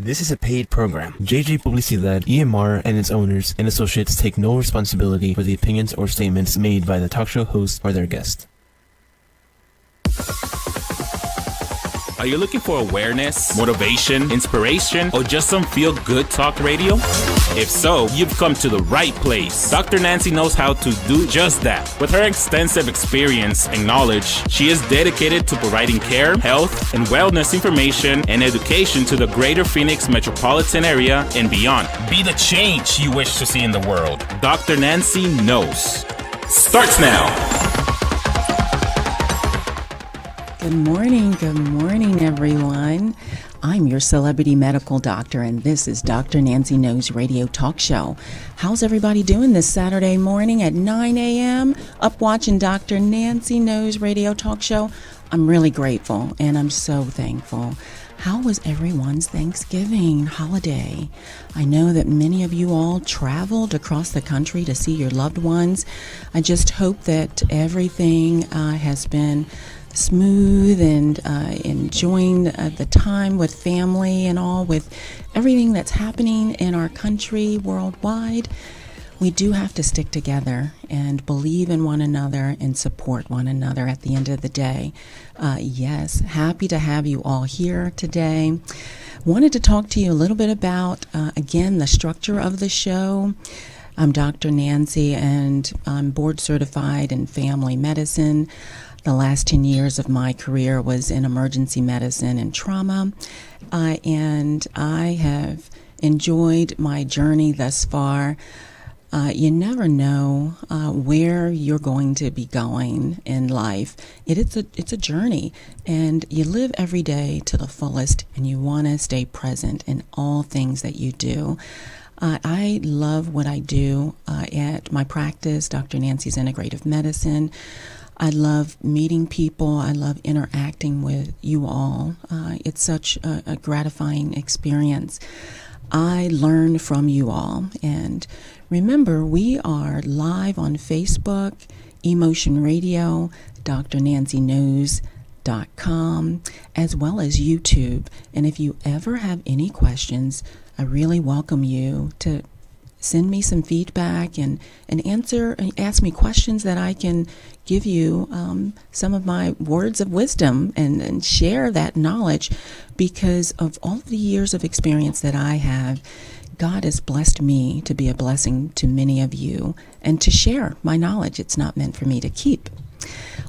This is a paid program. JJ Publicidad, EMR, and its owners and associates take no responsibility for the opinions or statements made by the talk show host or their guest. Are you looking for awareness, motivation, inspiration, or just some feel-good talk radio? If so, you've come to the right place. Dr. Nancy knows how to do just that. With her extensive experience and knowledge, she is dedicated to providing care, health, and wellness information and education to the greater Phoenix metropolitan area and beyond. Be the change you wish to see in the world. Dr. Nancy knows. Starts now. Good morning, everyone. I'm your celebrity medical doctor, and this is Dr. Nancy Knows Radio Talk Show. How's everybody doing this Saturday morning at 9 a.m. up watching Dr. Nancy Knows Radio Talk Show? I'm really grateful, and I'm so thankful. How was everyone's Thanksgiving holiday? I know that many of you all traveled across the country to see your loved ones. I just hope that everything has been smooth and enjoying the time with family and all, with everything that's happening in our country worldwide. We do have to stick together and believe in one another and support one another at the end of the day. Yes, happy to have you all here today. Wanted to talk to you a little bit about, again, the structure of the show. I'm Dr. Nancy, and I'm board certified in family medicine. The last 10 years of my career was in emergency medicine and trauma, and I have enjoyed my journey thus far. You never know where you're going to be going in life. It's a journey, and you live every day to the fullest, and you want to stay present in all things that you do. I love what I do at my practice, Dr. Nancy's Integrative Medicine. I love meeting people. I love interacting with you all. It's such a gratifying experience. I learn from you all. And remember, we are live on Facebook, Emotion Radio, drnancyknows.com, as well as YouTube. And if you ever have any questions, I really welcome you to send me some feedback and ask me questions that I can give you some of my words of wisdom and share that knowledge, because of all the years of experience that I have. God has blessed me to be a blessing to many of you and to share my knowledge. It's not meant for me to keep.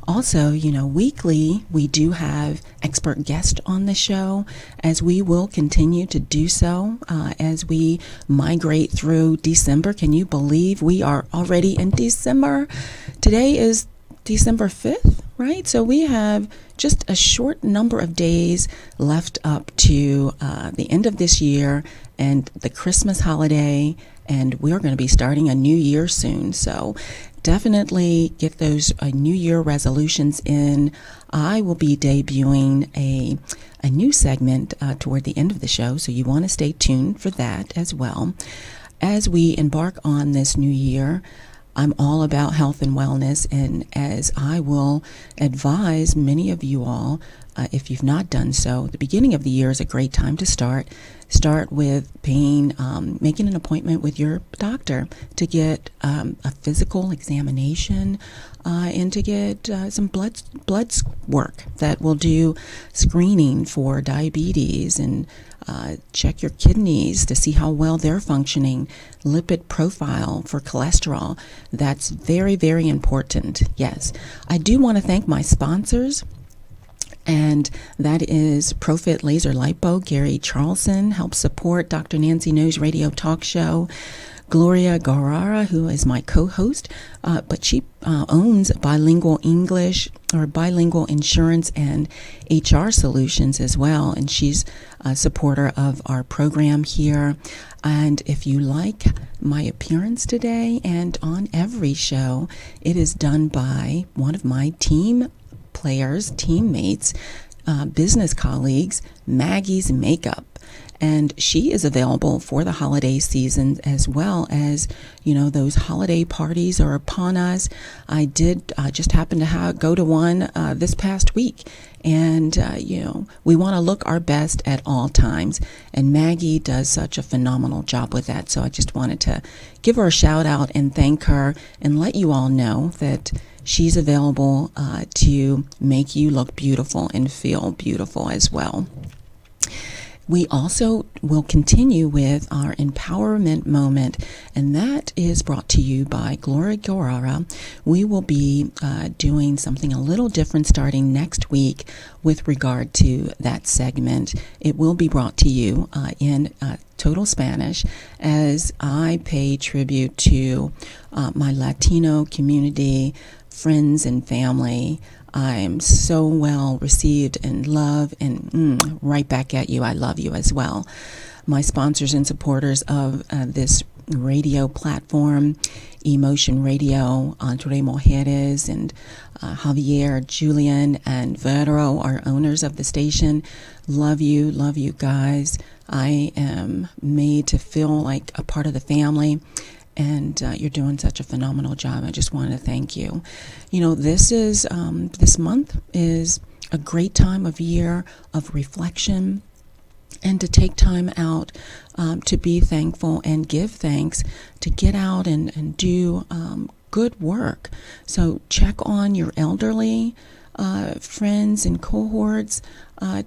Also, weekly we do have expert guests on the show, as we will continue to do so as we migrate through December. Can you believe we are already in December? Today is December 5th, right? So we have just a short number of days left up to the end of this year and the Christmas holiday, and we're going to be starting a new year soon. So definitely get those New Year resolutions in. I will be debuting a new segment toward the end of the show, so you want to stay tuned for that as well. As we embark on this new year, I'm all about health and wellness, and as I will advise many of you all, if you've not done so, the beginning of the year is a great time to start. Start with making an appointment with your doctor to get a physical examination and to get some blood work that will do screening for diabetes and check your kidneys to see how well they're functioning, lipid profile for cholesterol. That's very, very important. Yes. I do want to thank my sponsors, and that is Profit Laser Lipo. Gary Charlson helps support Dr. Nancy Knows Radio Talk Show. Gloria Guerrara, who is my co-host, but she owns Bilingual English or Bilingual Insurance and HR Solutions as well, and she's a supporter of our program here. And if you like my appearance today and on every show, it is done by one of my teammates, business colleagues, Maggie's Makeup. And she is available for the holiday season, as well as, those holiday parties are upon us. I did just happen to go to one this past week. And, we want to look our best at all times. And Maggie does such a phenomenal job with that. So I just wanted to give her a shout out and thank her and let you all know that she's available to make you look beautiful and feel beautiful as well. We also will continue with our empowerment moment, and that is brought to you by Gloria Guerrera. We will be doing something a little different starting next week with regard to that segment. It will be brought to you in total Spanish as I pay tribute to my Latino community, friends and family. I'm so well received and loved, and right back at you. I love you as well. My sponsors and supporters of this radio platform, Emotion Radio, Entre Mujeres, and Javier, Julian, and Vero are owners of the station. Love you guys. I am made to feel like a part of the family. And you're doing such a phenomenal job. I just wanted to thank you. This month is a great time of year of reflection and to take time out to be thankful and give thanks, to get out and do good work. So check on your elderly friends and cohorts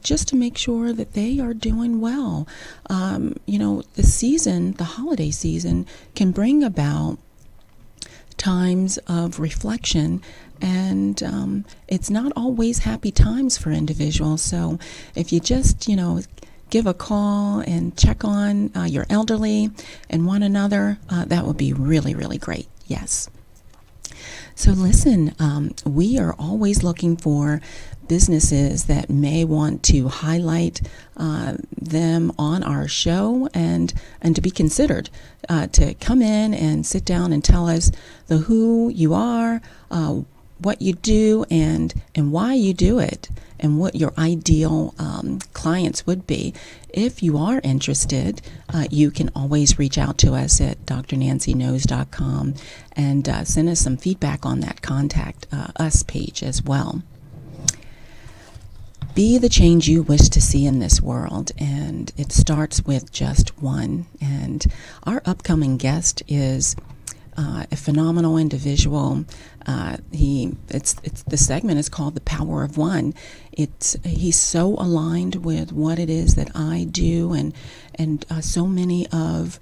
just to make sure that they are doing well. The holiday season can bring about times of reflection, and it's not always happy times for individuals. So if you just, give a call and check on your elderly and one another, that would be really, really great. Yes. So listen, we are always looking for businesses that may want to highlight them on our show and to be considered to come in and sit down and tell us who you are, what you do, and why you do it, and what your ideal clients would be. If you are interested, you can always reach out to us at drnancyknows.com and send us some feedback on that Contact Us page as well. Be the change you wish to see in this world, and it starts with just one. And our upcoming guest is a phenomenal individual. The segment is called "The Power of One." He's so aligned with what it is that I do, and so many of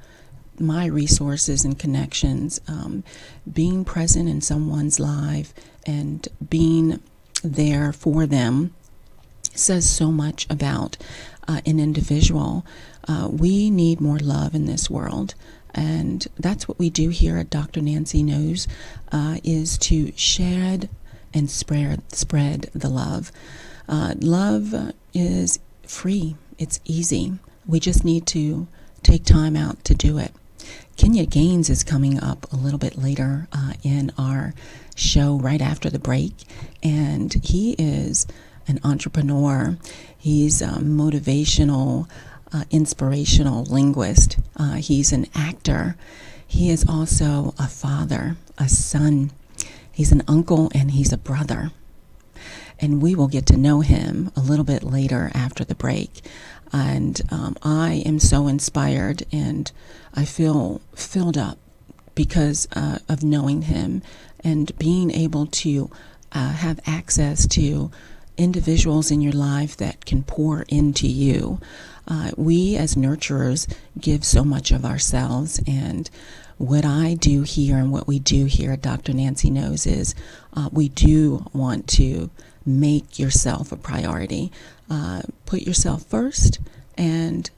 my resources and connections. Being present in someone's life and being there for them says so much about an individual. We need more love in this world. And that's what we do here at Dr. Nancy Knows, is to shed and spread the love. Love is free. It's easy. We just need to take time out to do it. Kenya Gaines is coming up a little bit later in our show right after the break, and he is an entrepreneur. He's a motivational inspirational linguist. He's an actor. He is also a father, a son. He's an uncle, and he's a brother. And we will get to know him a little bit later after the break. And I am so inspired, and I feel filled up because of knowing him and being able to have access to individuals in your life that can pour into you. We as nurturers give so much of ourselves, and what I do here and what we do here at Dr. Nancy Knows is we do want to make yourself a priority. Put yourself first and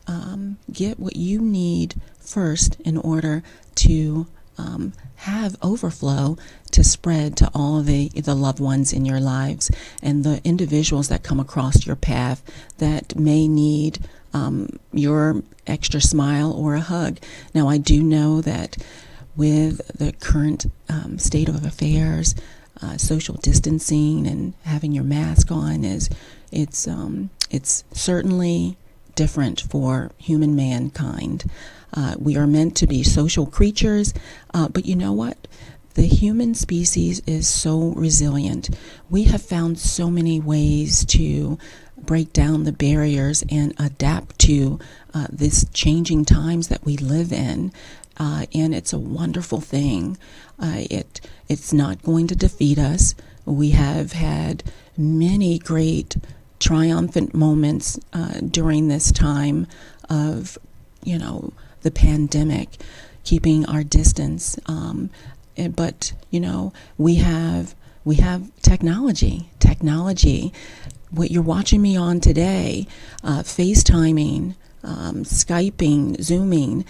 get what you need first in order to have overflow to spread to all the loved ones in your lives and the individuals that come across your path that may need your extra smile or a hug. Now, I do know that with the current state of affairs, social distancing and having your mask on it's certainly different for human mankind. We are meant to be social creatures, but you know what? The human species is so resilient. We have found so many ways to break down the barriers and adapt to this changing times that we live in. And it's a wonderful thing. It's not going to defeat us. We have had many great triumphant moments during this time of, the pandemic, keeping our distance. But we have technology. What you're watching me on today, FaceTiming, Skyping, Zooming,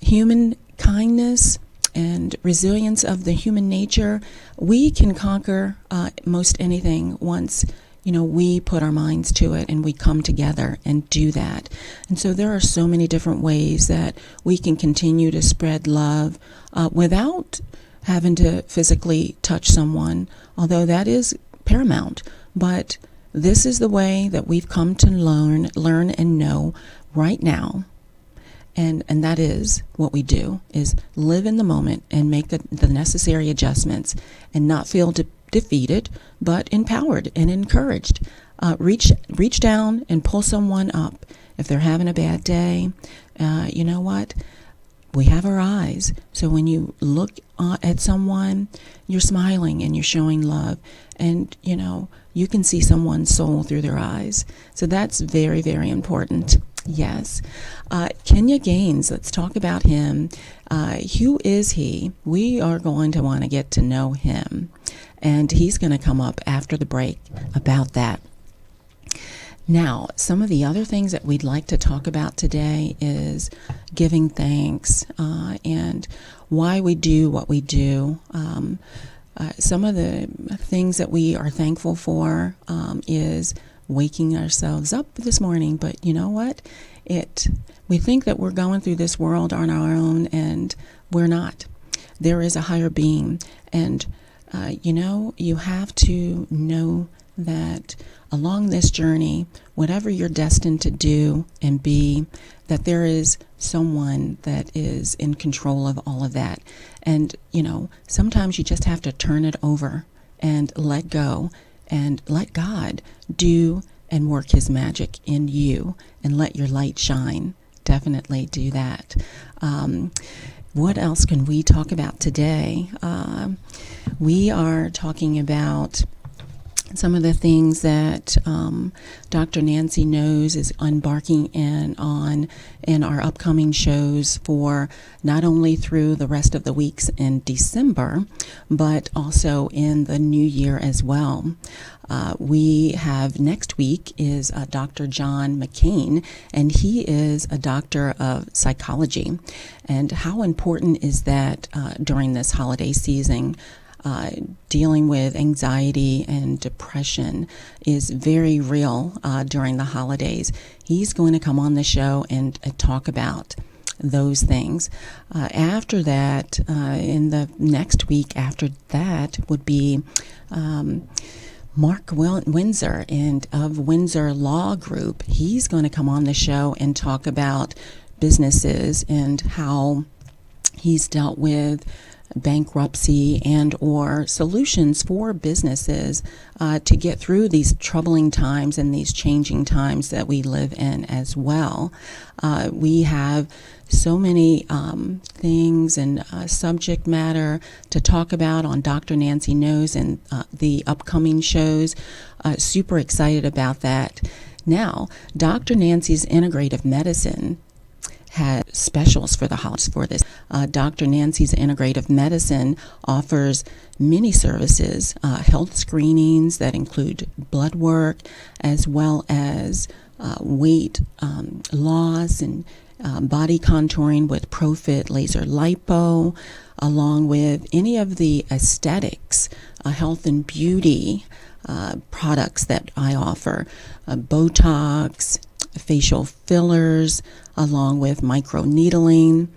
human kindness and resilience of the human nature. We can conquer most anything once we put our minds to it and we come together and do that. And so there are so many different ways that we can continue to spread love without having to physically touch someone, although that is paramount. But this is the way that we've come to learn and know right now. And that is what we do, is live in the moment and make the necessary adjustments and not feel defeated, but empowered and encouraged. Reach down and pull someone up. If they're having a bad day, you know what? We have our eyes. So when you look at someone, you're smiling and you're showing love. And, you can see someone's soul through their eyes. So that's very, very important. Yes. Kenya Gaines, let's talk about him. Who is he? We are going to want to get to know him. And he's going to come up after the break about that. Now, some of the other things that we'd like to talk about today is giving thanks and why we do what we do. Some of the things that we are thankful for is waking ourselves up this morning. But you know what? We think that we're going through this world on our own, and we're not. There is a higher being. And, you have to know that along this journey, whatever you're destined to do and be, that there is someone that is in control of all of that. And, sometimes you just have to turn it over and let go and let God do and work his magic in you and let your light shine. Definitely do that. What else can we talk about today? We are talking about some of the things that Dr. Nancy Knows is embarking on in our upcoming shows for not only through the rest of the weeks in December, but also in the new year as well. We have next week is Dr. John McCain, and he is a doctor of psychology. And how important is that during this holiday season? Dealing with anxiety and depression is very real during the holidays. He's going to come on the show and talk about those things. After that, in the next week after that would be Mark Windsor and of Windsor Law Group. He's going to come on the show and talk about businesses and how he's dealt with bankruptcy and or solutions for businesses to get through these troubling times and these changing times that we live in as well. We have so many things and subject matter to talk about on Dr. Nancy Knows and the upcoming shows. Super excited about that. Now, Dr. Nancy's Integrative Medicine has specials for the house for this. Dr. Nancy's Integrative Medicine offers many services, health screenings that include blood work, as well as weight loss and body contouring with ProFit laser lipo, along with any of the aesthetics, health and beauty products that I offer, Botox, facial fillers, along with micro needling,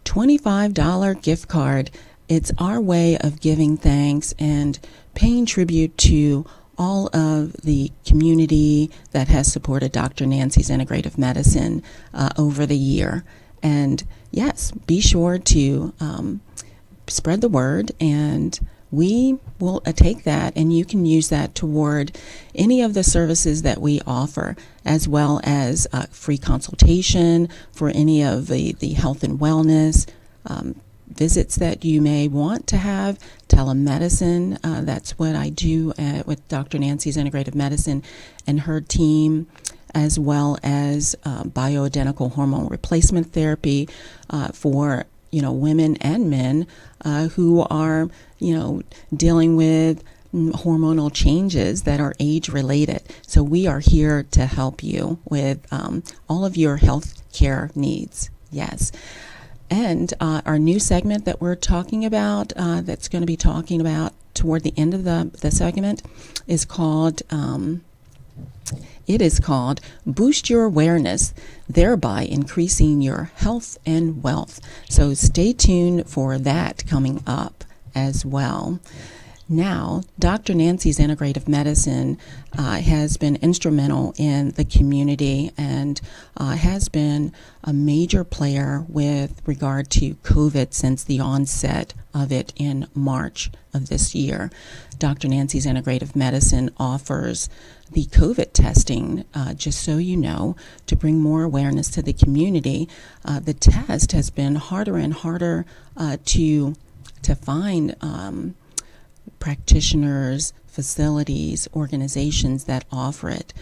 $25 gift card. It's our way of giving thanks and paying tribute to all of the community that has supported Dr. Nancy's integrative medicine over the year. And yes, be sure to spread the word, and we will take that, and you can use that toward any of the services that we offer, as well as free consultation for any of the health and wellness visits that you may want to have, telemedicine. That's what I do with Dr. Nancy's integrative medicine and her team, as well as bioidentical hormone replacement therapy for women and men who are dealing with hormonal changes that are age related. So we are here to help you with all of your health care needs. Yes. And our new segment that we're talking about, that's going to be talking about toward the end of the segment, is called Boost Your Awareness, thereby increasing your health and wealth. So stay tuned for that coming up as well. Now, Dr. Nancy's integrative medicine has been instrumental in the community and has been a major player with regard to COVID since the onset of it in March of this year. Dr. Nancy's integrative medicine offers the COVID testing, just so you know, to bring more awareness to the community. The test has been harder and harder to find practitioners, facilities, organizations that offer it.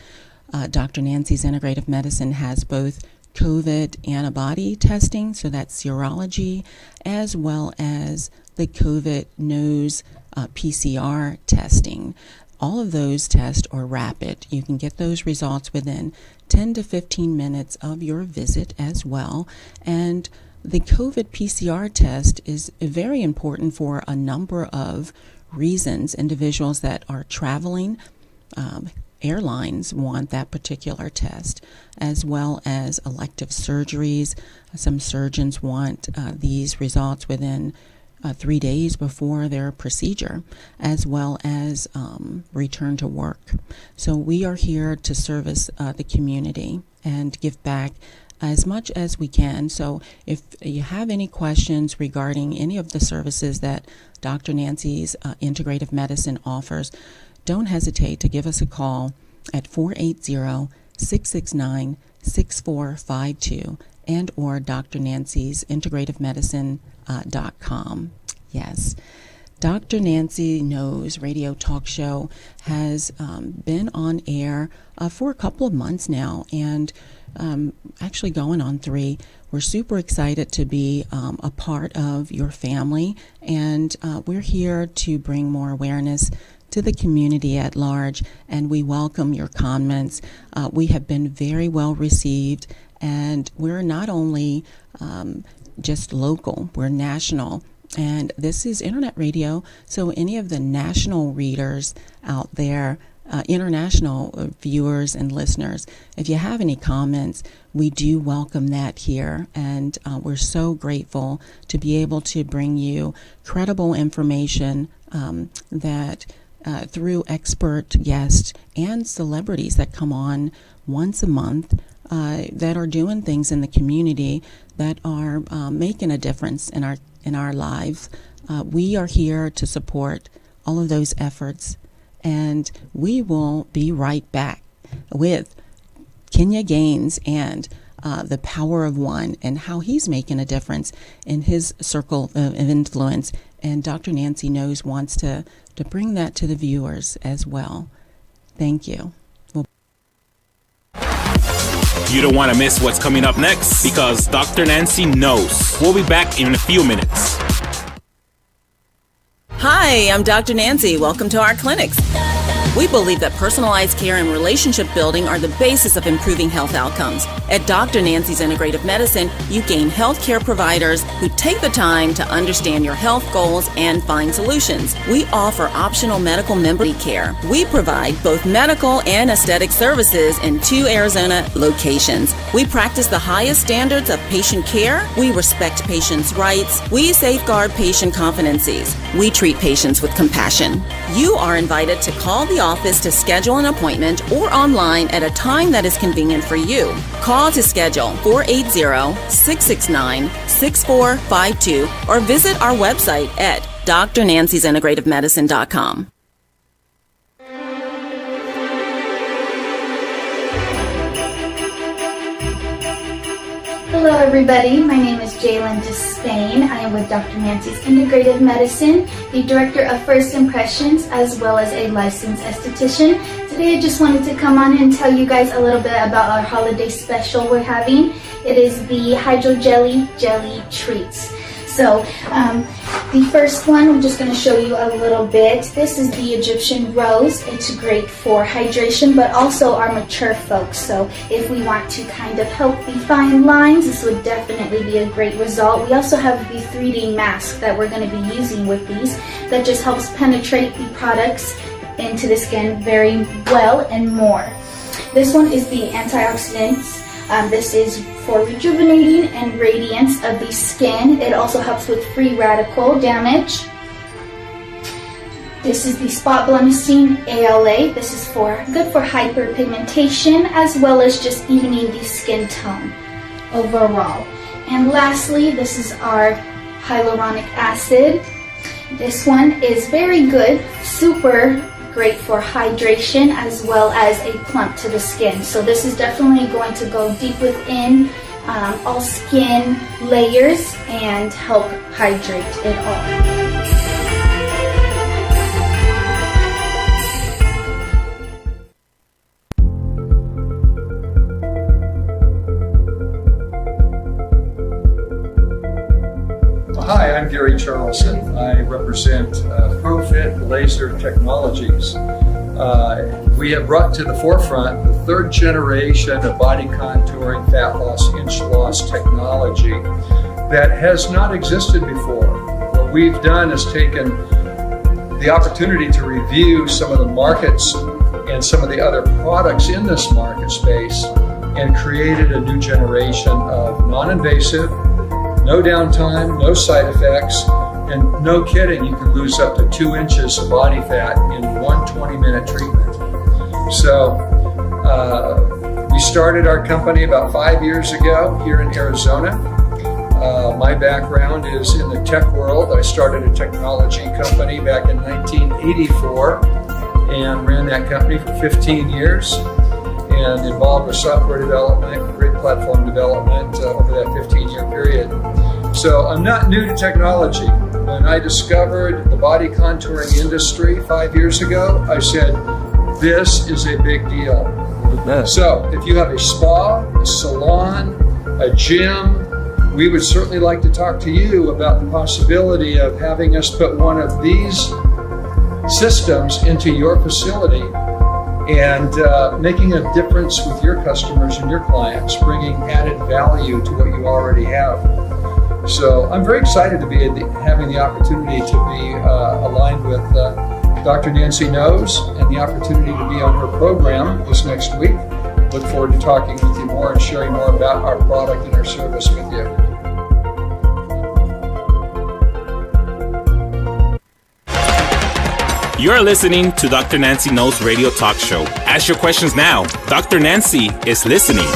Dr. Nancy's integrative medicine has both COVID antibody testing, so that's serology, as well as the COVID nose PCR testing. All of those tests are rapid. You can get those results within 10 to 15 minutes of your visit as well. And the COVID PCR test is very important for a number of reasons. Individuals that are traveling, airlines want that particular test, as well as elective surgeries. Some surgeons want these results within 3 days before their procedure, as well as return to work. So we are here to service the community and give back as much as we can. So if you have any questions regarding any of the services that Dr. Nancy's integrative medicine offers, don't hesitate to give us a call at 480-669-6452 and or Dr. Nancy's integrativemedicine.com. Yes. Dr. Nancy Knows radio talk show has been on air for a couple of months now, and actually going on 3. We're super excited to be a part of your family, and we're here to bring more awareness to the community at large, and we welcome your comments. We have been very well received, and we're not only just local, we're national. And this is internet radio, so any of the national readers out there, international viewers and listeners, if you have any comments, we do welcome that here. And we're so grateful to be able to bring you credible information that through expert guests and celebrities that come on once a month that are doing things in the community that are making a difference in our lives. We are here to support all of those efforts, and we will be right back with Kenya Gaines and the power of one and how he's making a difference in his circle of influence. And Dr. Nancy Knows wants to bring that to the viewers as well. Thank you. You don't want to miss what's coming up next, because Dr. Nancy Knows. We'll be back in a few minutes. Hi, I'm Dr. Nancy. Welcome to our clinics. We believe that personalized care and relationship building are the basis of improving health outcomes. At Dr. Nancy's Integrative Medicine, you gain healthcare providers who take the time to understand your health goals and find solutions. We offer optional medical member care. We provide both medical and aesthetic services in 2 Arizona locations. We practice the highest standards of patient care. We respect patients' rights. We safeguard patient confidences. We treat patients with compassion. You are invited to call the office to schedule an appointment or online at a time that is convenient for you. Call to schedule 480-669-6452 or visit our website at drnanciesintegrativemedicine.com. Hello everybody, my name is Jalen Despain. I am with Dr. Nancy's Integrative Medicine, the Director of First Impressions, as well as a licensed esthetician. Today I just wanted to come on and tell you guys a little bit about our holiday special we're having. It is the Hydro Jelly Treats. So the first one, I'm just going to show you a little bit. This is the Egyptian Rose. It's great for hydration, but also our mature folks. So if we want to kind of help the fine lines, this would definitely be a great result. We also have the 3D mask that we're going to be using with these that just helps penetrate the products into the skin very well and more. This one is the antioxidants. This is for rejuvenating and radiance of the skin. It also helps with free radical damage. This is the spot blemishing ALA. This is good for hyperpigmentation as well as just evening the skin tone overall. And lastly, this is our hyaluronic acid. This one is very good, super great for hydration as well as a plump to the skin. So this is definitely going to go deep within all skin layers and help hydrate it all. Hi, I'm Gary Charlson. I represent ProFit Laser Technologies. We have brought to the forefront the third generation of body contouring, fat loss, inch loss technology that has not existed before. What we've done is taken the opportunity to review some of the markets and some of the other products in this market space and created a new generation of non-invasive, no downtime, no side effects, and no kidding, you can lose up to 2 inches of body fat in one 20-minute treatment. So we started our company about 5 years ago here in Arizona. My background is in the tech world. I started a technology company back in 1984 and ran that company for 15 years and involved with software development, grid platform development over that 15-year period. So I'm not new to technology. When I discovered the body contouring industry 5 years ago, I said, this is a big deal. So if you have a spa, a salon, a gym, we would certainly like to talk to you about the possibility of having us put one of these systems into your facility and making a difference with your customers and your clients, bringing added value to what you already have. So I'm very excited to be having the opportunity to be aligned with Dr. Nancy Knows and the opportunity to be on her program this next week. Look forward to talking with you more and sharing more about our product and our service with you. You're listening to Dr. Nancy Knows Radio Talk Show. Ask your questions now. Dr. Nancy is listening.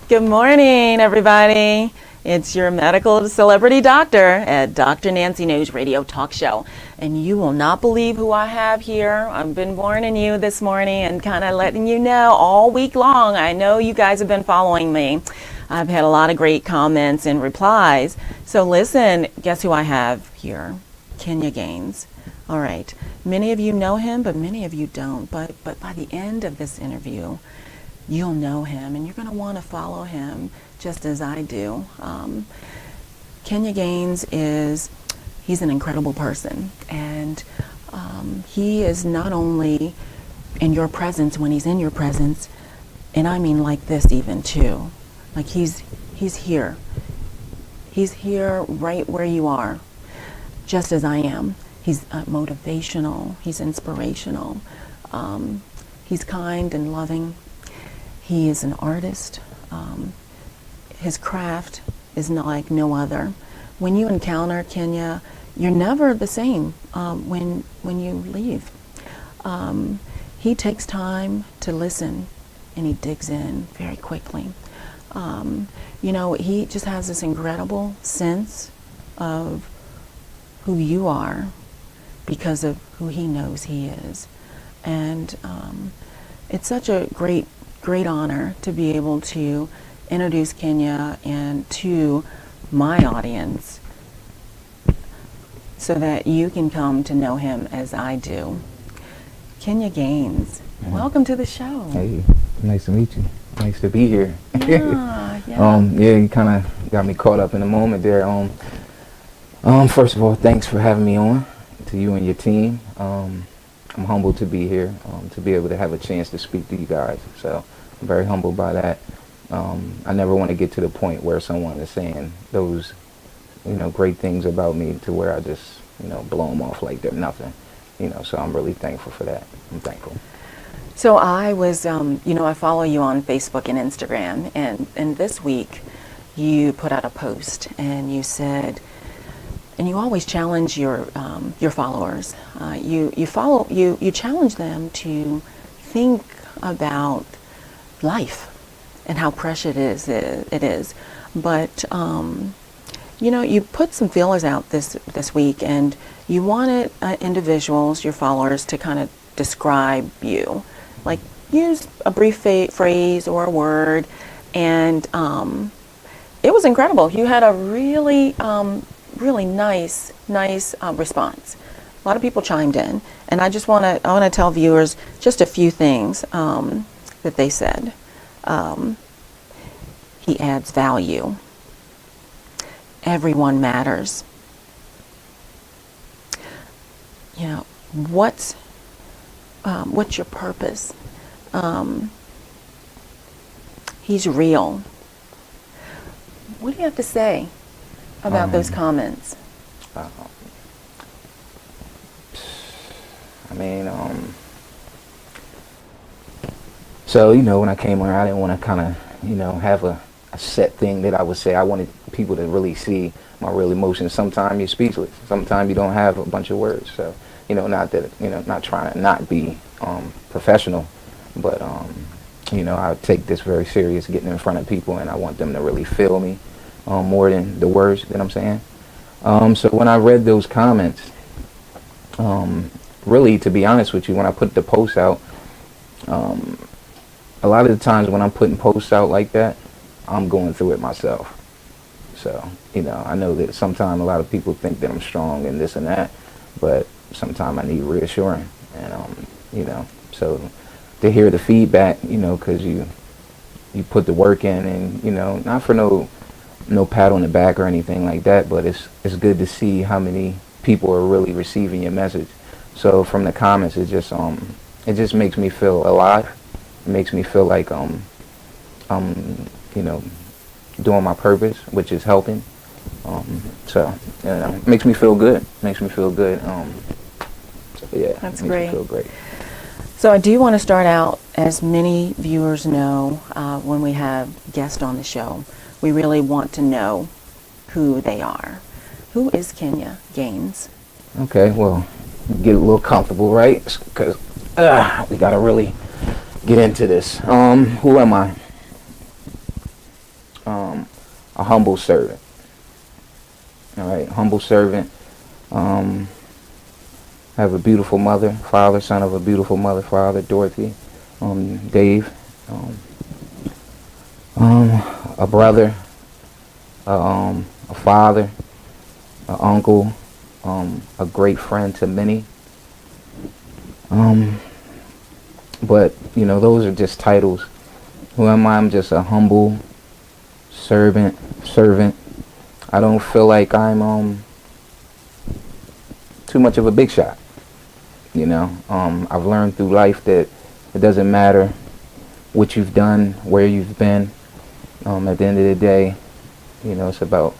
Good morning, everybody. It's your medical celebrity doctor at Dr. Nancy Knows Radio Talk Show. And you will not believe who I have here. I've been warning you this morning and kind of letting you know all week long. I know you guys have been following me. I've had a lot of great comments and replies. So listen, guess who I have here? Kenya Gaines. All right. Many of you know him, but many of you don't. But by the end of this interview, you'll know him, and you're going to want to follow him just as I do. Kenya Gaines he's an incredible person, and he is not only in your presence when he's in your presence, and I mean like this even too. Like he's here. He's here right where you are, just as I am. He's motivational, he's inspirational, he's kind and loving. He is an artist. His craft is not like no other. When you encounter Kenya, you're never the same when you leave. He takes time to listen, and he digs in very quickly. He just has this incredible sense of who you are because of who he knows he is. And it's such a great honor to be able to introduce Kenya and to my audience so that you can come to know him as I do. Kenya Gaines, welcome to the show. Hey, nice to meet you. Nice to be here. Yeah. You kind of got me caught up in the moment there. First of all, thanks for having me on, to you and your team. I'm humbled to be here, to be able to have a chance to speak to you guys. So I'm very humbled by that. I never want to get to the point where someone is saying those, great things about me to where I just, blow them off like they're nothing. So I'm really thankful for that. I'm thankful. So I was, I follow you on Facebook and Instagram, and this week you put out a post and you said, and you always challenge your followers. You challenge them to think about life and how precious it is. But you put some feelers out this week, and you wanted individuals, your followers, to kind of describe you, like use a brief phrase or a word, and it was incredible. You had a really nice response. A lot of people chimed in, and I want to tell viewers just a few things that they said. He adds value. Everyone matters. What's your purpose? He's real. What do you have to say about those comments? So, when I came around, I didn't want to kind of, have a set thing that I would say. I wanted people to really see my real emotions. Sometimes you're speechless. Sometimes you don't have a bunch of words. So, not that, not trying to not be professional, but, I take this very serious, getting in front of people, and I want them to really feel me more than the words that I'm saying. So when I read those comments, really, to be honest with you, when I put the post out, a lot of the times when I'm putting posts out like that, I'm going through it myself. So, I know that sometimes a lot of people think that I'm strong and this and that, but sometimes I need reassuring. And, so to hear the feedback, because you put the work in, and, not for no pat on the back or anything like that, but it's good to see how many people are really receiving your message. So from the comments, it just makes me feel alive. It makes me feel like I'm doing my purpose, which is helping. So it makes me feel good. That's it makes great. Me feel great. So I do want to start out, as many viewers know, when we have guests on the show, we really want to know who they are. Who is Kenya Gaines? Okay, well, get a little comfortable, right? Because we got to really get into this. Who am I? A humble servant. All right, humble servant. I have a beautiful father, son of a beautiful mother, father, Dorothy, Dave, a brother, a father, an uncle, a great friend to many. But, those are just titles. Who am I? I'm just a humble servant. I don't feel like I'm too much of a big shot. I've learned through life that it doesn't matter what you've done, where you've been. At the end of the day, it's about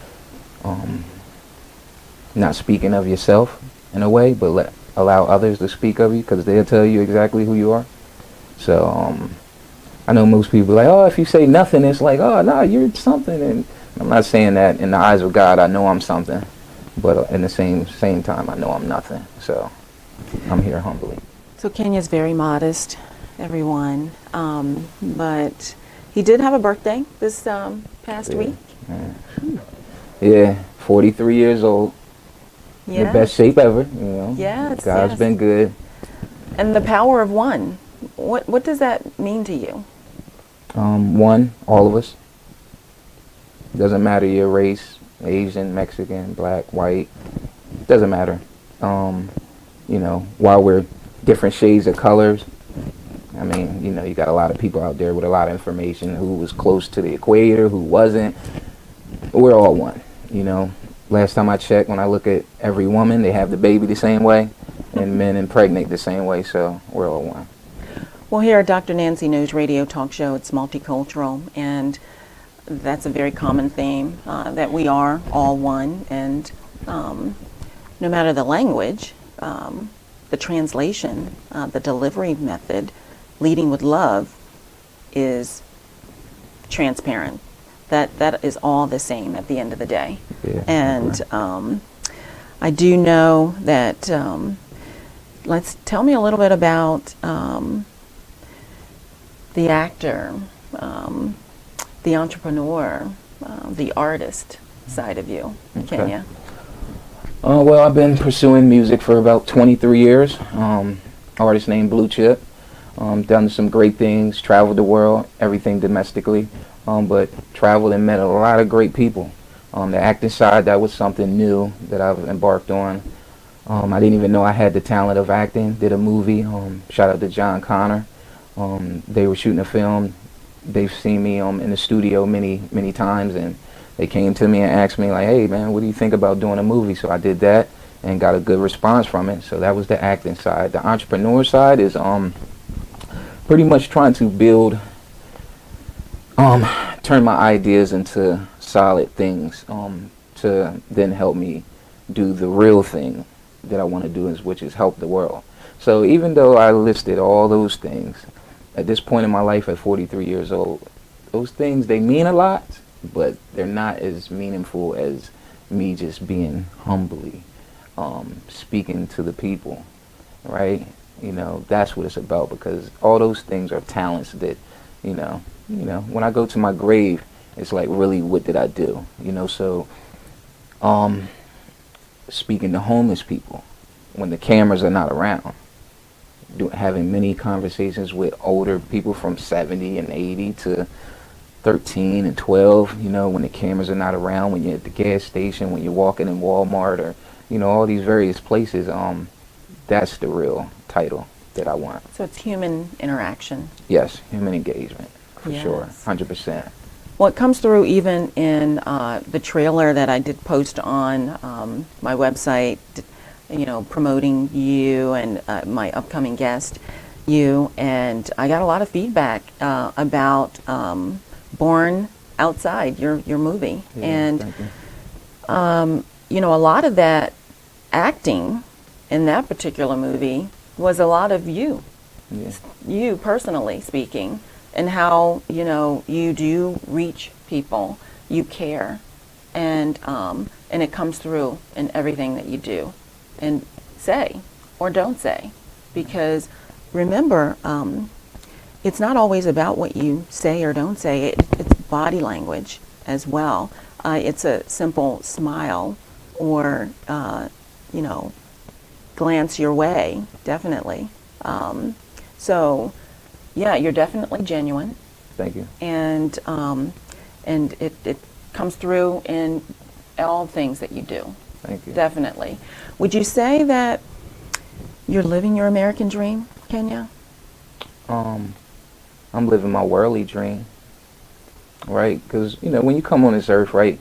not speaking of yourself in a way, but allow others to speak of you, because they'll tell you exactly who you are. So I know most people are like, oh, if you say nothing, it's like, oh, no, you're something. And I'm not saying that. In the eyes of God, I know I'm something. but in the same time, I know I'm nothing. So I'm here humbly. So Kenya's very modest, everyone, but he did have a birthday this past week. Yeah, 43 years old. Yeah. The best shape ever, you know. Yes, God's yes. been good. And the power of one. What does that mean to you? One, all of us. Doesn't matter your race, Asian, Mexican, black, white. Doesn't matter. You know, while we're different shades of colors, I mean, you know, you got a lot of people out there with a lot of information who was close to the equator, who wasn't. We're all one, you know. Last time I checked, when I look at every woman, they have the baby the same way, and men impregnate the same way, so we're all one. Well, here at Dr. Nancy News Radio Talk Show, it's multicultural, and that's a very common theme, that we are all one, and no matter the language, the translation, the delivery method, leading with love is transparent. That is all the same at the end of the day. Yeah, and I do know that, tell me a little bit about the actor, the entrepreneur, the artist side of you, Okay. Kenya. Well, I've been pursuing music for about 23 years. Artist named Blue Chip. Done some great things, traveled the world, everything domestically, but traveled and met a lot of great people. The acting side, that was something new that I've embarked on. I didn't even know I had the talent of acting. Did a movie, shout out to John Connor. They were shooting a film. They've seen me in the studio many times, and they came to me and asked me like, hey man, what do you think about doing a movie? So I did that and got a good response from it. So that was the acting side. The entrepreneur side is pretty much trying to build, turn my ideas into solid things to then help me do the real thing that I want to do, which is help the world. So even though I listed all those things, at this point in my life at 43 years old, those things, they mean a lot, but they're not as meaningful as me just being humbly speaking to the people, right? You know, that's what it's about, because all those things are talents that, you know, when I go to my grave, it's like, really, what did I do? You know, so speaking to homeless people when the cameras are not around, having many conversations with older people from 70 and 80 to 13 and 12, you know, when the cameras are not around, when you're at the gas station, when you're walking in Walmart, or, you know, all these various places, that's the real title that I want. So it's human interaction. Yes, human engagement, for sure, Yes. 100%. Well, it comes through even in the trailer that I did post on my website, you know, promoting you and my upcoming guest, you, and I got a lot of feedback about Born Outside, your movie. Yeah, and thank you. you know, a lot of that acting in that particular movie was a lot of you, Yeah. you personally speaking, and how, you know, you do reach people, you care, and it comes through in everything that you do and say or don't say, because remember, it's not always about what you say or don't say. It's body language as well. It's a simple smile or, you know, glance your way, definitely. So, yeah, you're definitely genuine, Thank you. and it comes through in all things that you do. Thank you. Definitely. Would you say that you're living your American dream, Kenya? I'm living my worldly dream, right? Because, you know, when you come on this earth, right,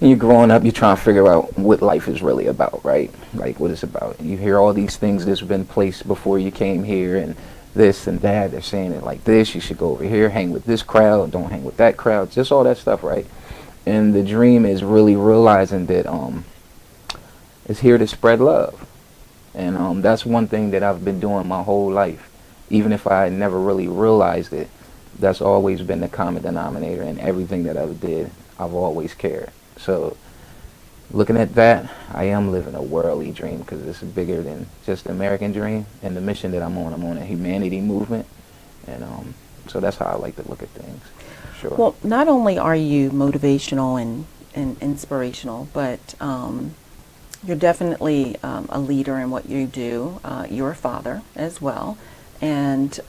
and you're growing up, you're trying to figure out what life is really about, right? Like, what it's about. You hear all these things that's been placed before you came here, and this and that. They're saying it like this. You should go over here, hang with this crowd, don't hang with that crowd. Just all that stuff, right? And the dream is really realizing that it's here to spread love. And that's one thing that I've been doing my whole life. Even if I never really realized it, that's always been the common denominator in everything that I've did. I've always cared. So looking at that, I am living a worldly dream because it's bigger than just the American dream. And the mission that I'm on a humanity movement. And so that's how I like to look at things. Sure. Well, not only are you motivational and inspirational, but you're definitely a leader in what you do. You're a father as well, and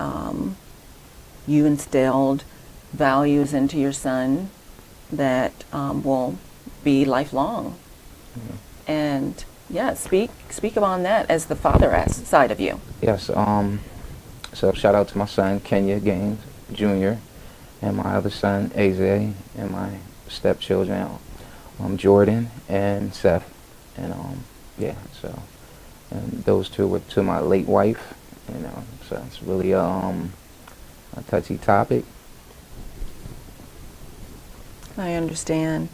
you instilled values into your son that will be lifelong. Mm-hmm. And yeah, speak upon that as the father side of you. Yes. So shout out to my son Kenya Gaines Jr. and my other son Aze and my stepchildren Jordan and Seth. And yeah, so and those two were to my late wife. So it's really a touchy topic. I understand.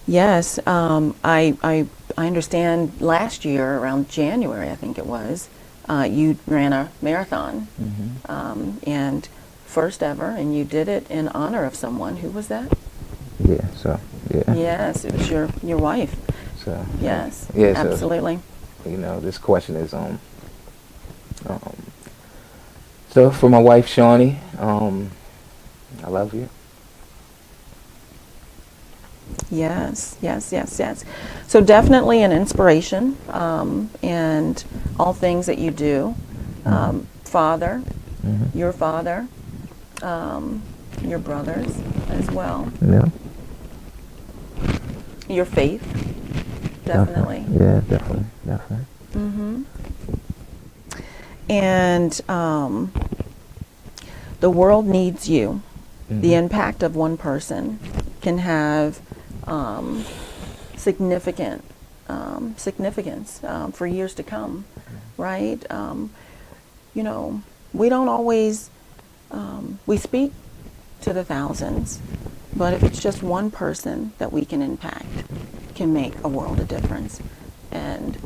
Yes, I understand. Last year, around January, I think it was, you ran a marathon, and first ever, and you did it in honor of someone. Who was that? Yeah. So yeah. Yes, it was your wife. So yes. Yeah. Absolutely. So, this question is so for my wife Shawnee, I love you. Yes. So definitely an inspiration, and all things that you do. Father, your father, your brothers as well. Yeah. Your faith, definitely. Yeah, definitely. Mm-hmm. And the world needs you. The impact of one person can have significance for years to come, right? We don't always, we speak to the thousands, but if it's just one person that we can impact, can make a world of difference. And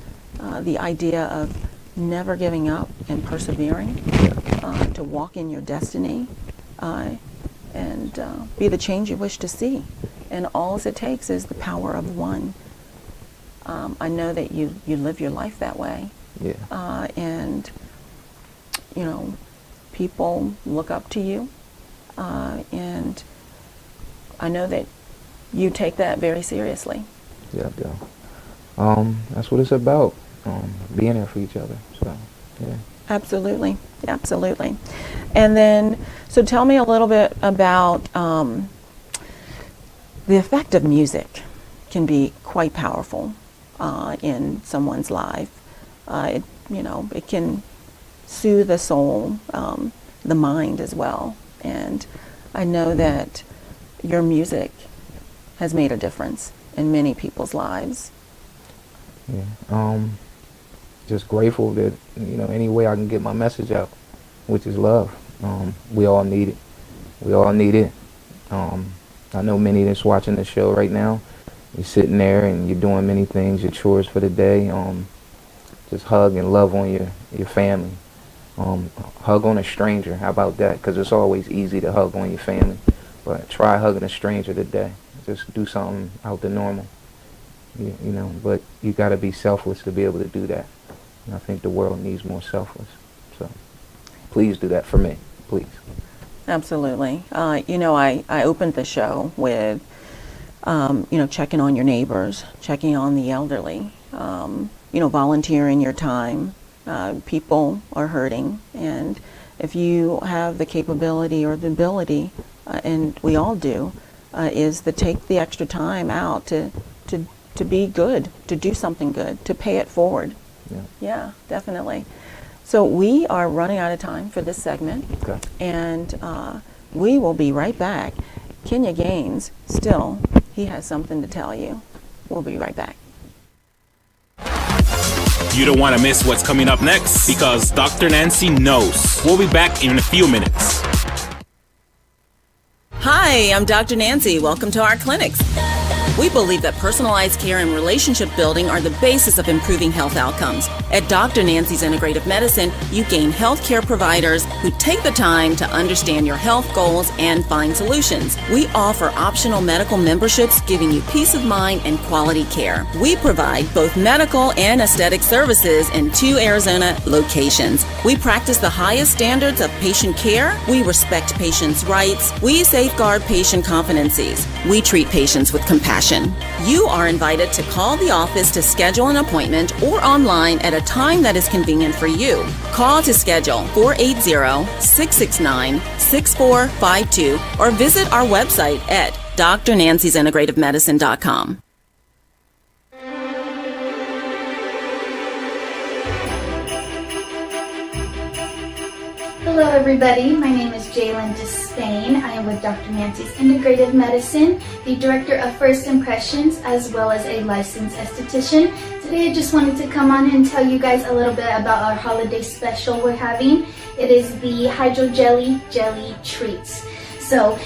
the idea of never giving up and persevering, to walk in your destiny, and be the change you wish to see. And all it takes is the power of one. I know that you live your life that way. Yeah. And, people look up to you. And I know that you take that very seriously. Yeah, I do. That's what it's about. Being there for each other. So, yeah. Absolutely. And then, so tell me a little bit about the effect of music. Can be quite powerful in someone's life. It can soothe the soul, the mind as well. And I know that your music has made a difference in many people's lives. Yeah. Just grateful that any way I can get my message out, which is love. We all need it. I know many that's watching the show right now. You're sitting there and you're doing many things, your chores for the day. Just hug and love on your family. Hug on a stranger. How about that? Because it's always easy to hug on your family, but try hugging a stranger today. Just do something out the normal. But you got to be selfless to be able to do that. And I think the world needs more selfless. So please do that for me, please. Absolutely. I opened the show with, checking on your neighbors, checking on the elderly, volunteering your time. People are hurting, and if you have the capability or the ability, and we all do, is to take the extra time out to be good, to do something good, to pay it forward. Yeah, definitely. So we are running out of time for this segment, and we will be right back. Kenya Gaines, he has something to tell you. We'll be right back. You don't want to miss what's coming up next because Dr. Nancy knows. We'll be back in a few minutes. Hi, I'm Dr. Nancy. Welcome to our clinics. We believe that personalized care and relationship building are the basis of improving health outcomes. At Dr. Nancy's Integrative Medicine, you gain healthcare providers who take the time to understand your health goals and find solutions. We offer optional medical memberships giving you peace of mind and quality care. We provide both medical and aesthetic services in 2 Arizona locations. We practice the highest standards of patient care. We respect patients' rights. We safeguard patient confidences. We treat patients with compassion. You are invited to call the office to schedule an appointment or online at a time that is convenient for you. Call to schedule 480-669-6452 or visit our website at drnanciesintegrativemedicine.com. Hello everybody, my name is Jalen Despain. I am with Dr. Nancy's Integrative Medicine, the Director of First Impressions, as well as a licensed esthetician. Today I just wanted to come on and tell you guys a little bit about our holiday special we're having. It is the Hydro Jelly Treats. So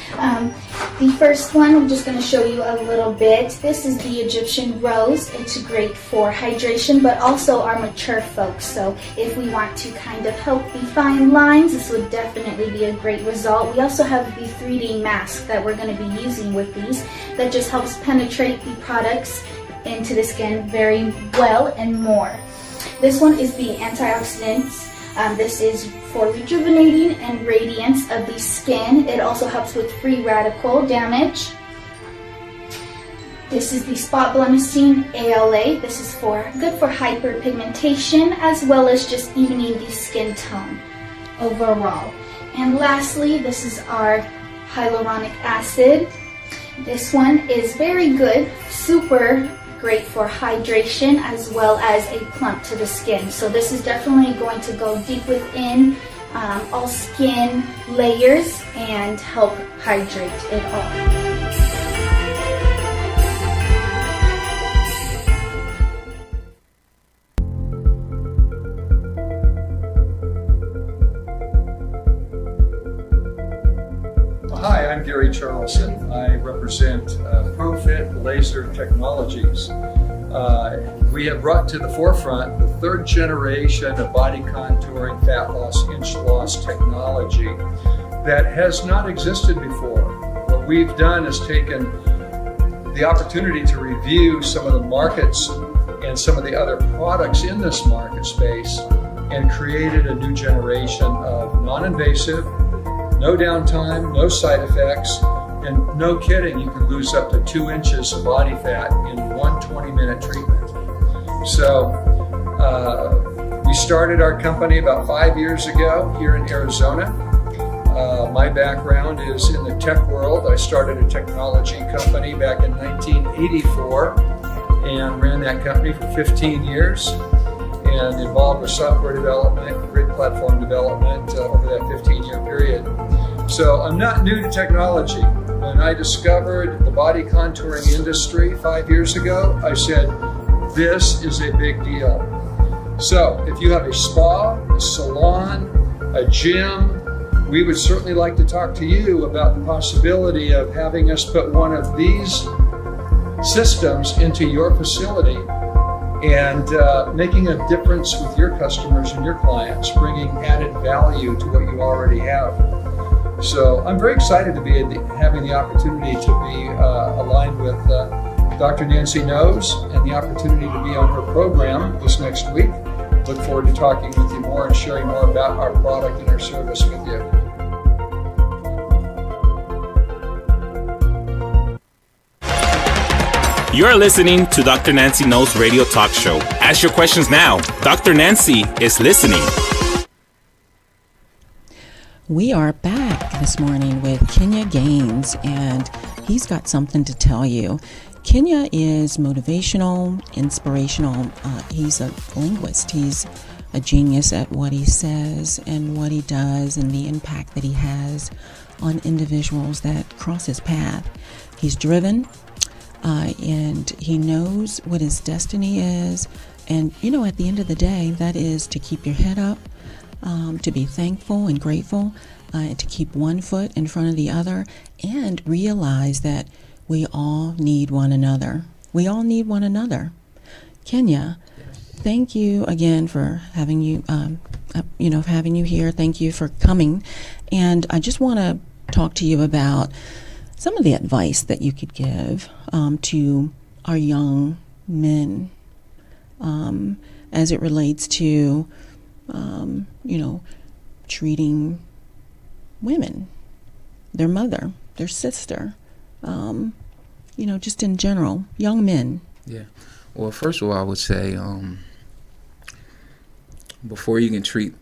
the first one, I'm just going to show you a little bit. This is the Egyptian Rose. It's great for hydration, but also our mature folks. So if we want to kind of help define lines, this would definitely be a great result. We also have the 3D mask that we're going to be using with these that just helps penetrate the products into the skin very well and more. This one is the antioxidants. This is for rejuvenating and radiance of the skin. It also helps with free radical damage. This is the spot blemishing ALA. This is good for hyperpigmentation as well as just evening the skin tone overall. And lastly, this is our hyaluronic acid. This one is very good, super great for hydration as well as a plump to the skin. So this is definitely going to go deep within all skin layers and help hydrate it all. Hi, I'm Gary Charlson. I represent ProFit Laser Technologies. We have brought to the forefront the 3rd generation of body contouring, fat loss, inch loss technology that has not existed before. What we've done is taken the opportunity to review some of the markets and some of the other products in this market space and created a new generation of non-invasive, no downtime, no side effects, and no kidding, you can lose up to 2 inches of body fat in one 20-minute treatment. So we started our company about 5 years ago here in Arizona. My background is in the tech world. I started a technology company back in 1984 and ran that company for 15 years and involved with software development, grid platform development over that 15-year period. So I'm not new to technology. When I discovered the body contouring industry 5 years ago, I said, this is a big deal. So if you have a spa, a salon, a gym, we would certainly like to talk to you about the possibility of having us put one of these systems into your facility and making a difference with your customers and your clients, bringing added value to what you already have. So I'm very excited to be having the opportunity to be aligned with Dr. Nancy Knows and the opportunity to be on her program this next week. Look forward to talking with you more and sharing more about our product and our service with you. You're listening to Dr. Nancy Knows Radio Talk Show. Ask your questions now. Dr. Nancy is listening. We are back this morning with Kenya Gaines, and he's got something to tell you. Kenya is motivational, inspirational. He's a linguist. He's a genius at what he says and what he does and the impact that he has on individuals that cross his path. He's driven, and he knows what his destiny is. And, you know, at the end of the day, that is to keep your head up, to be thankful and grateful, to keep one foot in front of the other, and realize that we all need one another. We all need one another. Kenya, thank you again for having you, having you here. Thank you for coming. And I just want to talk to you about some of the advice that you could give to our young men as it relates to, treating women, their mother, their sister, just in general, young men. Yeah. Well, first of all, I would say before you can treat,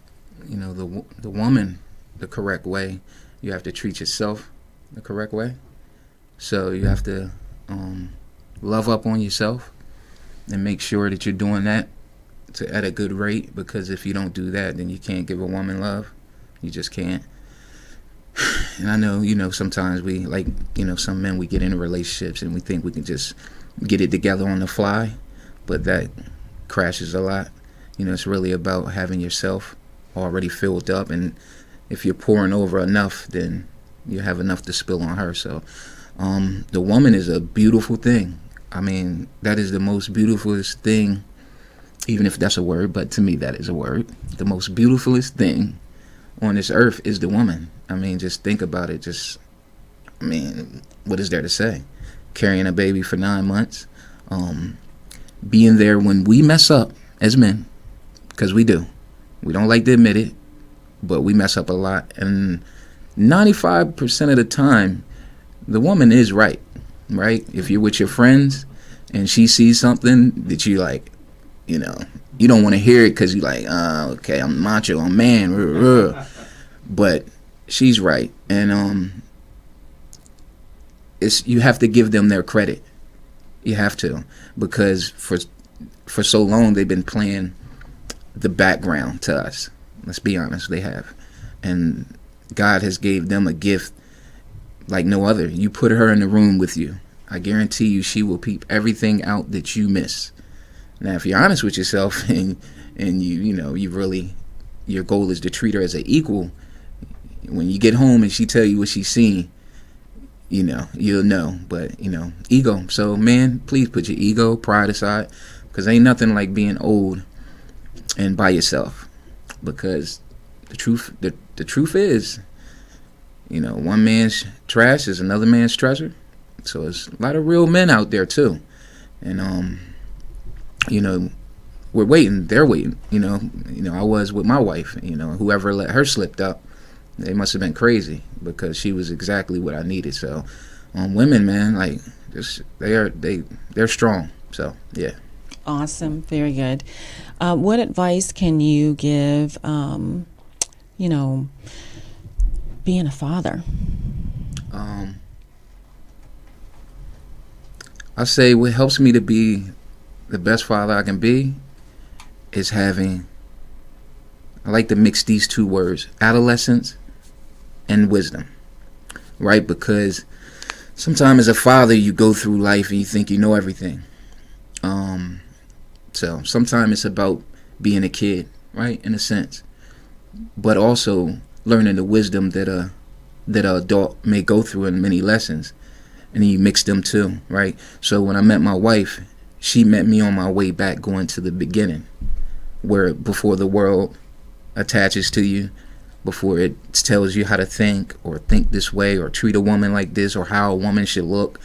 the woman the correct way, you have to treat yourself the correct way. So you have to love up on yourself and make sure that you're doing that at a good rate, because if you don't do that, then you can't give a woman love. You just can't. And I know, sometimes we, some men, we get into relationships and we think we can just get it together on the fly, but that crashes a lot. It's really about having yourself already filled up, and if you're pouring over enough, then you have enough to spill on her. So the woman is a beautiful thing. I mean, that is the most beautifulest thing, even if that's a word, but to me that is a word. The most beautifulest thing on this earth is the woman. I mean, just think about it. What is there to say? Carrying a baby for 9 months, being there when we mess up as men, because we do. We don't like to admit it, but we mess up a lot. And 95% of the time, the woman is right? If you're with your friends and she sees something that you like, you don't want to hear it because you're like, okay, I'm macho, I'm man, but she's right. And you have to give them their credit. You have to, because for so long they've been playing the background to us. Let's be honest, they have. And God has gave them a gift like no other. You put her in the room with you, I guarantee you she will peep everything out that you miss. Now, if you're honest with yourself and you really, your goal is to treat her as an equal, when you get home and she tell you what she's seen, you'll know. But, ego. So, man, please put your ego, pride aside, because ain't nothing like being old and by yourself. Because the truth is, one man's trash is another man's treasure. So there's a lot of real men out there too. And we're waiting, they're waiting. I was with my wife, whoever let her slipped up, they must have been crazy, because she was exactly what I needed. So women, man, they're strong. So yeah. Awesome. Very good. What advice can you give, being a father? I say what helps me to be the best father I can be is I like to mix these two words, adolescence and wisdom, right? Because sometimes as a father, you go through life and you think you know everything. So sometimes it's about being a kid, right, in a sense, but also learning the wisdom that an adult may go through in many lessons, and then you mix them too, right? So when I met my wife, she met me on my way back, going to the beginning, where before the world attaches to you, before it tells you how to think or think this way or treat a woman like this or how a woman should look,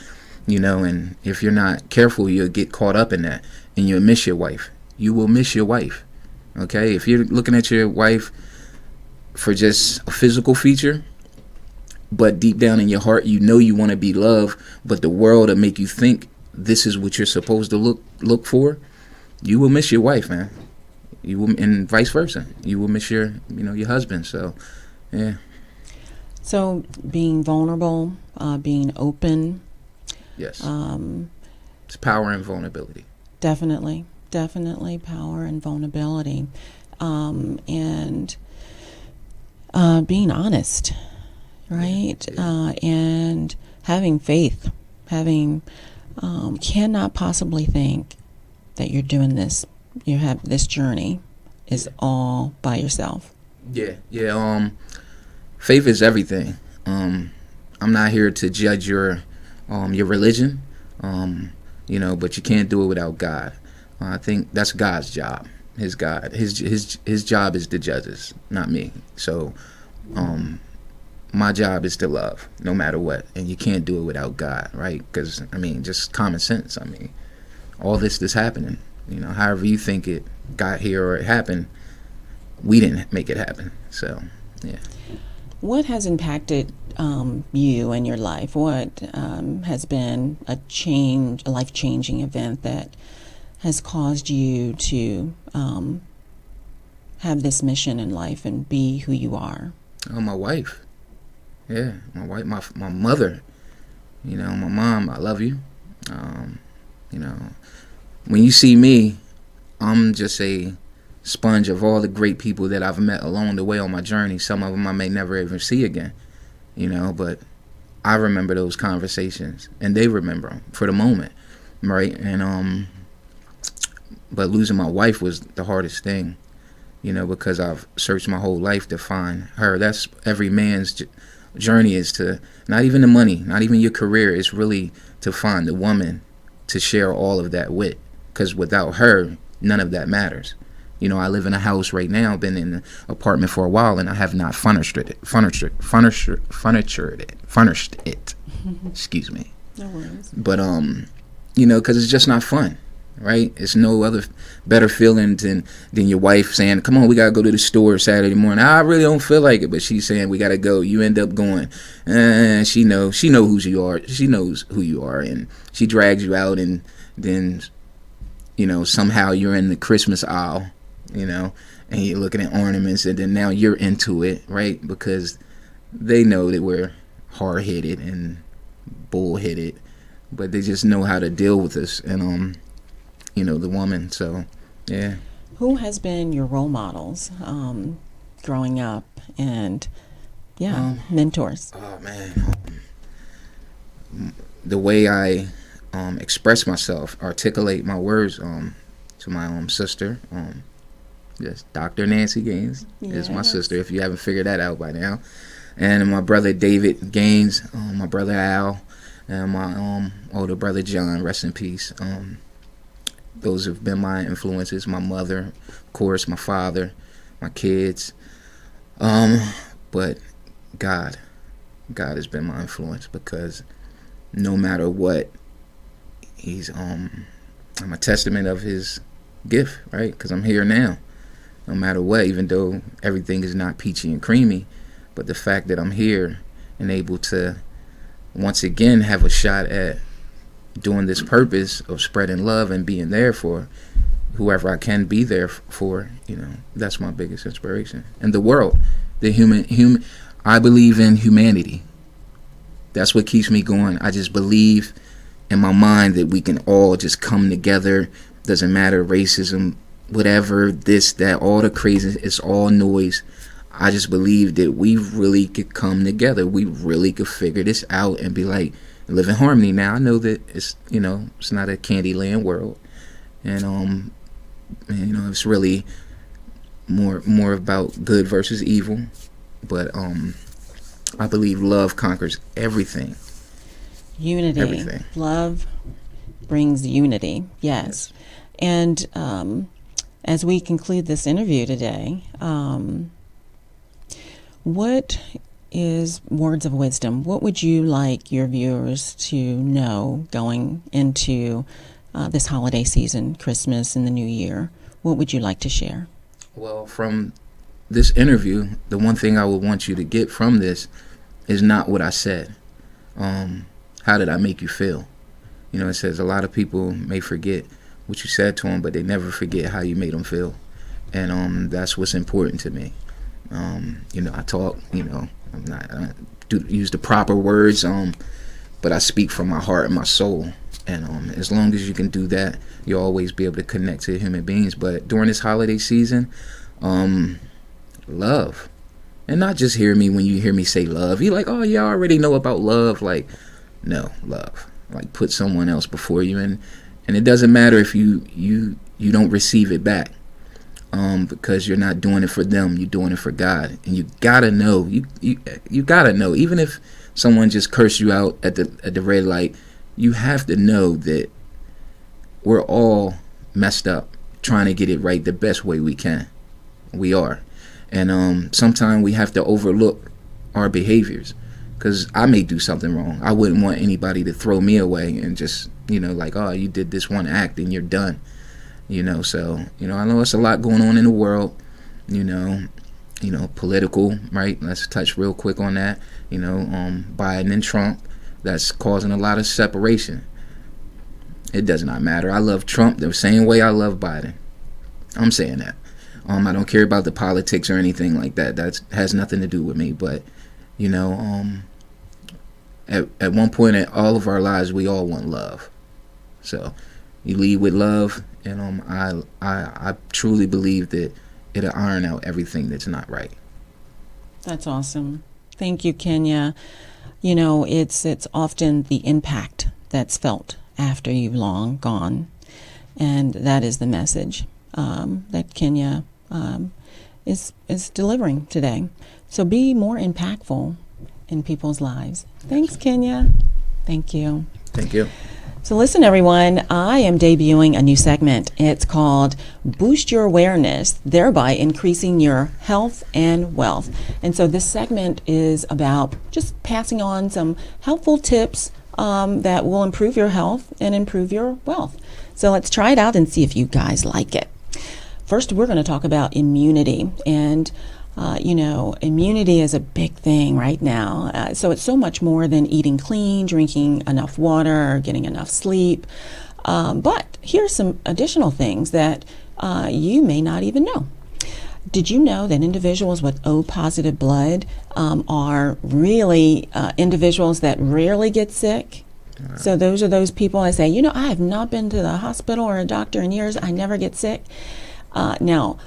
and if you're not careful, you'll get caught up in that and you'll miss your wife. You will miss your wife, okay? If you're looking at your wife for just a physical feature, but deep down in your heart, you want to be loved, but the world will make you think this is what you're supposed to look for, you will miss your wife, man. You will, and vice versa. You will miss your husband. So, yeah. So being vulnerable, being open. Yes. It's power and vulnerability. Definitely power and vulnerability, and being honest, right? Yeah. And having faith. Cannot possibly think that you're doing this. You have this journey is all by yourself. Yeah. Faith is everything. I'm not here to judge your religion, but you can't do it without God. I think that's God's job. His job is to judge us, not me. So my job is to love no matter what, and you can't do it without God, right? Because I mean, just common sense. I mean, all this is happening, you know, however you think it got here or it happened, we didn't make it happen. So yeah. What has impacted you and your life? What has been a life-changing event that has caused you to have this mission in life and be who you are? Oh, my wife. Yeah, my wife, my mother. You know, my mom. I love you. You know, when you see me, I'm just a sponge of all the great people that I've met along the way on my journey. Some of them I may never even see again. You know, but I remember those conversations, and they remember them for the moment, right? And but losing my wife was the hardest thing, you know, because I've searched my whole life to find her. That's every man's journey, is to, not even the money, not even your career, it's really to find the woman to share all of that with, because without her, none of that matters. You know, I live in a house right now, been in an apartment for a while, and I have not furnished it. Excuse me. No worries. But you know, because it's just not fun, right? It's no other better feeling than your wife saying, "Come on, we gotta go to the store Saturday morning." I really don't feel like it, but she's saying we gotta go. You end up going, and she knows who you are. She knows who you are, and she drags you out, and then, you know, somehow you're in the Christmas aisle, you know, and you're looking at ornaments, and then now you're into it, right? Because they know that we're hard-headed and bull-headed, but they just know how to deal with us, and you know, the woman. So yeah. Who has been your role models growing up, and mentors? Oh man, the way I express myself, articulate my words to my sister, yes, Dr. Nancy Gaines is my sister, if you haven't figured that out by now, and my brother David Gaines, my brother Al, and my older brother John, rest in peace. Those have been my influences. My mother, of course, my father, my kids, but God has been my influence, because no matter what, he's I'm a testament of his gift, right? Because I'm here now, no matter what, even though everything is not peachy and creamy, but the fact that I'm here and able to once again have a shot at doing this purpose of spreading love and being there for whoever I can be there for, you know, that's my biggest inspiration. And the world, the human, I believe in humanity. That's what keeps me going. I just believe in my mind that we can all just come together. Doesn't matter, racism, whatever, this, that, all the crazy, it's all noise. I just believe that we really could come together. We really could figure this out and be like, live in harmony. Now I know that it's, you know, it's not a Candyland world, and you know, it's really more about good versus evil, but I believe love conquers everything. Unity. Everything. Love brings unity. Yes. And as we conclude this interview today, what is words of wisdom? What would you like your viewers to know going into this holiday season, Christmas and the New Year? What would you like to share? Well, from this interview, the one thing I would want you to get from this is not what I said. How did I make you feel? You know, it says a lot of people may forget what you said to them, but they never forget how you made them feel. And that's what's important to me. You know, I talk, you know, I do use the proper words, but I speak from my heart and my soul. And as long as you can do that, you'll always be able to connect to human beings. But during this holiday season, love. And not just hear me when you hear me say love. You're like, oh, yeah, I already know about love. Like, no, love. Like, put someone else before you. And it doesn't matter if you don't receive it back. Because you're not doing it for them, you're doing it for God. And you gotta know, you gotta know, even if someone just cursed you out at the red light, you have to know that we're all messed up, trying to get it right the best way we can. We are. And sometimes we have to overlook our behaviors, because I may do something wrong. I wouldn't want anybody to throw me away and just, like, oh, you did this one act and you're done. So, I know it's a lot going on in the world, political, right? Let's touch real quick on that. Biden and Trump, that's causing a lot of separation. It does not matter. I love Trump the same way I love Biden. I'm saying that. I don't care about the politics or anything like that. That has nothing to do with me. But, at one point in all of our lives, we all want love. So you lead with love, and I truly believe that it'll iron out everything that's not right. That's awesome. Thank you, Kenya. It's often the impact that's felt after you've long gone, and that is the message that Kenya is delivering today. So be more impactful in people's lives. Thanks, Kenya. Thank you. Thank you. So listen, everyone, I am debuting a new segment. It's called Boost Your Awareness, thereby increasing your health and wealth. And so this segment is about just passing on some helpful tips that will improve your health and improve your wealth. So let's try it out and see if you guys like it. First, we're going to talk about immunity. And immunity is a big thing right now. So it's so much more than eating clean, drinking enough water, or getting enough sleep. But here's some additional things that you may not even know. Did you know that individuals with O positive blood are really individuals that rarely get sick? So those are those people that say, I have not been to the hospital or a doctor in years. I never get sick. Now,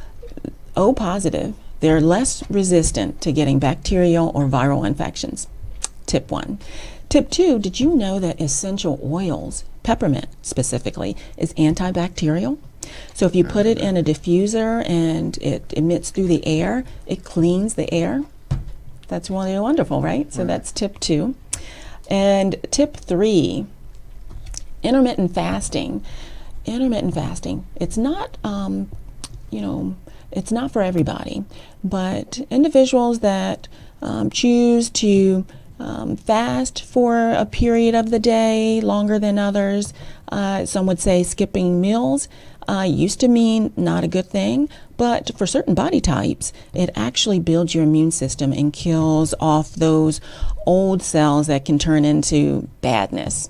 O positive, they're less resistant to getting bacterial or viral infections. Tip 1. Tip 2, did you know that essential oils, peppermint specifically, is antibacterial? So if you put it in a diffuser and it emits through the air, it cleans the air. That's really wonderful, right? So that's tip 2. And tip 3, intermittent fasting. Intermittent fasting, it's not, it's not for everybody, but individuals that choose to fast for a period of the day longer than others, some would say skipping meals, used to mean not a good thing, but for certain body types, it actually builds your immune system and kills off those old cells that can turn into badness.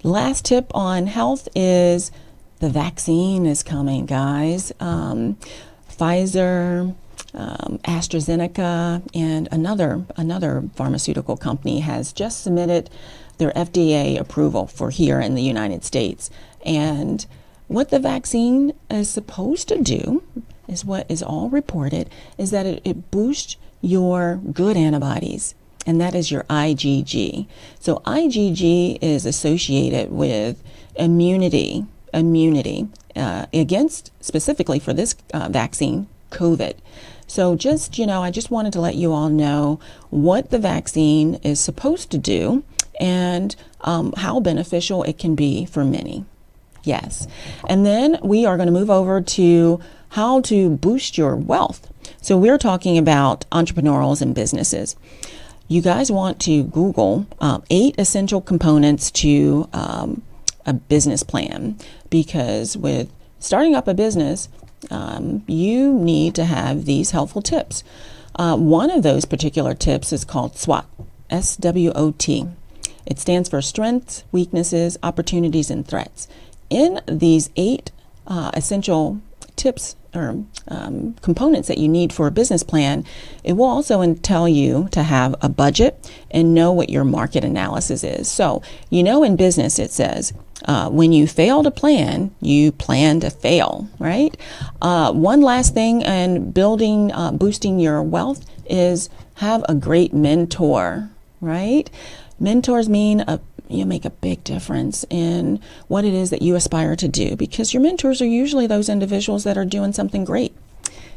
Last tip on health is the vaccine is coming, guys. Pfizer, AstraZeneca, and another pharmaceutical company has just submitted their FDA approval for here in the United States. And what the vaccine is supposed to do is what is all reported, is that it boosts your good antibodies, and that is your IgG. So IgG is associated with immunity against, specifically for this vaccine, COVID. So I just wanted to let you all know what the vaccine is supposed to do and how beneficial it can be for many. Yes. And then we are going to move over to how to boost your wealth. So we're talking about entrepreneurs and businesses. You guys want to Google 8 essential components to a business plan, because with starting up a business, you need to have these helpful tips. One of those particular tips is called SWOT, SWOT. It stands for strengths, weaknesses, opportunities, and threats. In these 8 essential tips or components that you need for a business plan, it will also tell you to have a budget and know what your market analysis is. So, in business it says, when you fail to plan, you plan to fail, right? One last thing in boosting your wealth is have a great mentor, right? Mentors mean you make a big difference in what it is that you aspire to do, because your mentors are usually those individuals that are doing something great.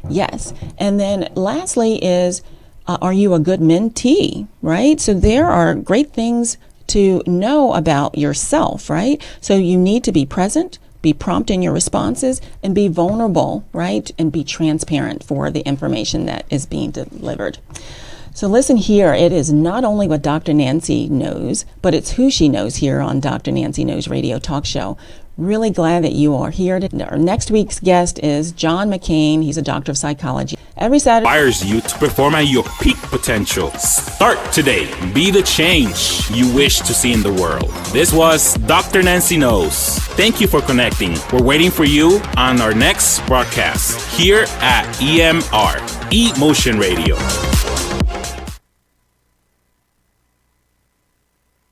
Yes. And then lastly is, are you a good mentee, right? So there are great things to know about yourself, right? So you need to be present, Be prompt in your responses and be vulnerable, right? And be transparent for the information that is being delivered. So listen here, it is not only what Dr. Nancy knows, but it's who she knows here on Dr. Nancy Knows Radio Talk Show. Really glad that you are here. Our next week's guest is John McCain. He's a doctor of psychology. Every Saturday Inspires you to perform at your peak potential. Start today. Be the change you wish to see in the world. This was Dr. Nancy Knows. Thank you for connecting. We're waiting for you on our next broadcast here at EMR, E Motion Radio.